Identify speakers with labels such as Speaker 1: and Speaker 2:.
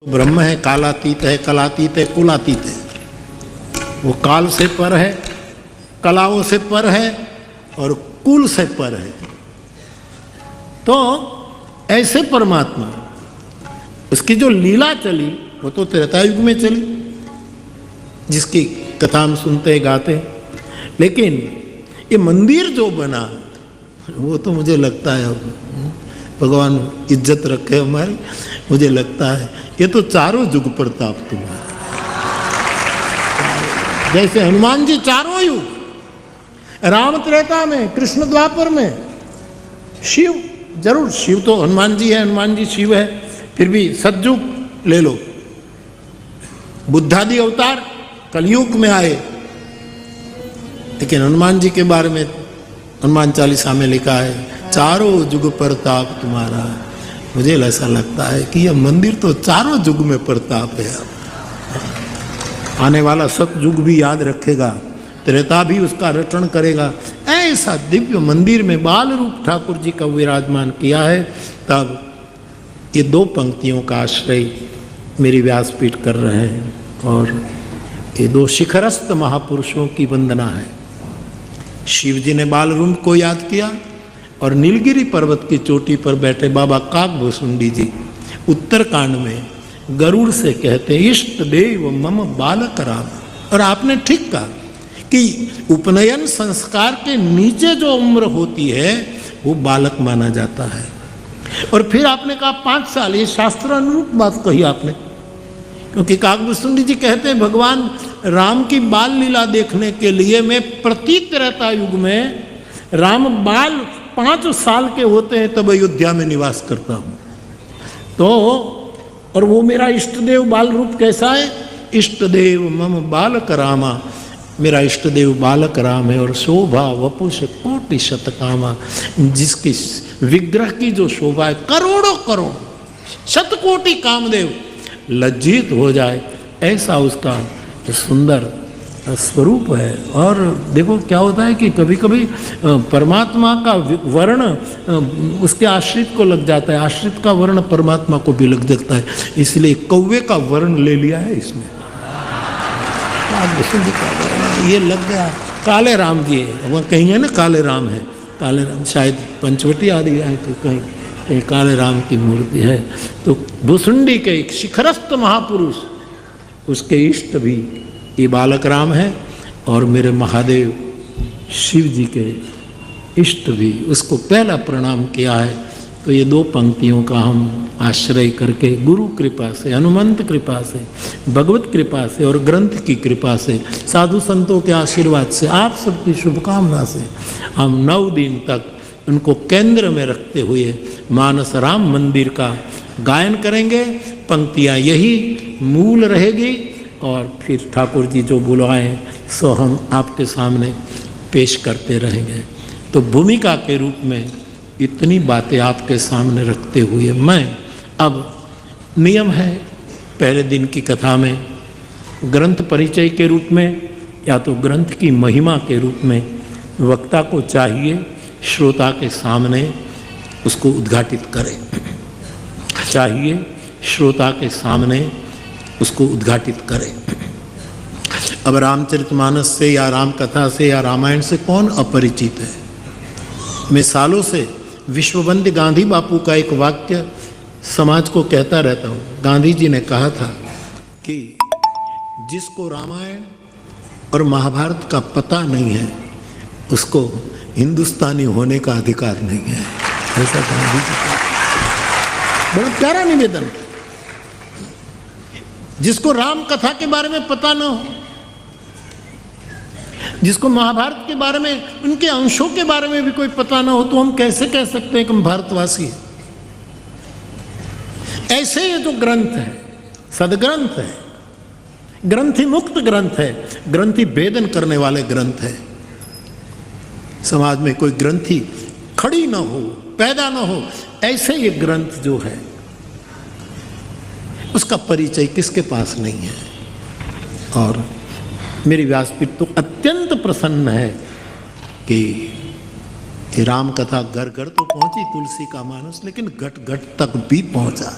Speaker 1: ब्रह्म है, कालातीत है, कलातीत है, कुलातीत है। वो काल से पर है, कलाओं से पर है और कुल से पर है। तो ऐसे परमात्मा, उसकी जो लीला चली वो तो त्रेता युग में चली, जिसकी कथा हम सुनते गाते। लेकिन ये मंदिर जो बना वो तो मुझे लगता है, भगवान इज्जत रखे हमारी, मुझे लगता है ये तो चारों युग प्रताप तुम्हारा। जैसे हनुमान जी चारों युग, राम त्रेता में, कृष्ण द्वापर में, शिव जरूर, शिव तो हनुमान जी है, हनुमान जी शिव है, फिर भी सतयुग ले लो, बुद्धादि अवतार कलयुग में आए। लेकिन हनुमान जी के बारे में हनुमान चालीसा में लिखा है चारों युग प्रताप तुम्हारा। मुझे ऐसा लगता है कि यह मंदिर तो चारों युग में प्रताप है। आने वाला सतयुग भी याद रखेगा, त्रेता भी उसका रटन करेगा। ऐसा दिव्य मंदिर में बाल रूप ठाकुर जी का विराजमान किया है। तब ये दो पंक्तियों का आश्रय मेरी व्यासपीठ कर रहे हैं और ये दो शिखरस्थ महापुरुषों की वंदना है। शिव जी ने बाल रूप को याद किया और नीलगिरी पर्वत की चोटी पर बैठे बाबा काकभूसुंडी जी उत्तरकांड में गरुड़ से कहते इष्ट देव मम बालक राम। और आपने ठीक कहा कि उपनयन संस्कार के नीचे जो उम्र होती है वो बालक माना जाता है। और फिर आपने कहा 5 साल, ये शास्त्र अनुरूप बात कही आपने, क्योंकि काकभूसुंडी जी कहते हैं भगवान राम की बाल लीला देखने के लिए मैं प्रति त्रेता युग में राम बाल 5 साल के होते हैं तब अयोध्या में निवास करता हूं। तो और वो मेरा इष्ट देव बाल रूप कैसा है? इष्ट देव मम बालक रामा, मेरा इष्ट देव बालक राम है। और शोभा वपुष कोटि शतकामा, जिसकी विग्रह की जो शोभा है करोड़ों करोड़ शतकोटि कामदेव लज्जित हो जाए, ऐसा उसका सुंदर स्वरूप है। और देखो क्या होता है कि कभी कभी परमात्मा का वर्ण उसके आश्रित को लग जाता है, आश्रित का वर्ण परमात्मा को भी लग जाता है, इसलिए कौवे का वर्ण ले लिया है इसमें। ये लग गया, काले राम जी है, वह कहीं है ना काले राम है, काले राम शायद पंचवटी आ रही है तो कहीं काले राम की मूर्ति है। तो भूसुंडी के एक शिखरस्थ महापुरुष, उसके इष्ट भी ये बालक राम है और मेरे महादेव शिव जी के इष्ट भी, उसको पहला प्रणाम किया है। तो ये दो पंक्तियों का हम आश्रय करके गुरु कृपा से, हनुमंत कृपा से, भगवत कृपा से और ग्रंथ की कृपा से, साधु संतों के आशीर्वाद से, आप सबकी शुभकामना से हम 9 दिन तक उनको केंद्र में रखते हुए मानस राम मंदिर का गायन करेंगे। पंक्तियाँ यही मूल रहेगी और फिर ठाकुर जी जो बुलाएं सो हम आपके सामने पेश करते रहेंगे। तो भूमिका के रूप में इतनी बातें आपके सामने रखते हुए मैं अब, नियम है पहले दिन की कथा में ग्रंथ परिचय के रूप में या तो ग्रंथ की महिमा के रूप में वक्ता को चाहिए श्रोता के सामने उसको उद्घाटित करें, चाहिए श्रोता के सामने उसको उद्घाटित करें। अब रामचरितमानस से या राम कथा से या रामायण से कौन अपरिचित है? मैं सालों से विश्ववंद्य गांधी बापू का एक वाक्य समाज को कहता रहता हूँ। गांधी जी ने कहा था कि जिसको रामायण और महाभारत का पता नहीं है उसको हिंदुस्तानी होने का अधिकार नहीं है, ऐसा गांधी जी का बड़ा प्यारा निवेदन। जिसको राम कथा के बारे में पता न हो, जिसको महाभारत के बारे में, उनके अंशों के बारे में भी कोई पता ना हो, तो हम कैसे कह सकते हैं कि हम भारतवासी हैं? ऐसे ये जो ग्रंथ है सदग्रंथ है, ग्रंथि मुक्त ग्रंथ है, ग्रंथि भेदन करने वाले ग्रंथ है। समाज में कोई ग्रंथि खड़ी ना हो, पैदा ना हो, ऐसे ये ग्रंथ जो है उसका परिचय किसके पास नहीं है। और मेरी व्यासपीठ तो अत्यंत प्रसन्न है कि राम कथा घर घर तो पहुंची तुलसी का मानस, लेकिन घट घट तक भी पहुंचा।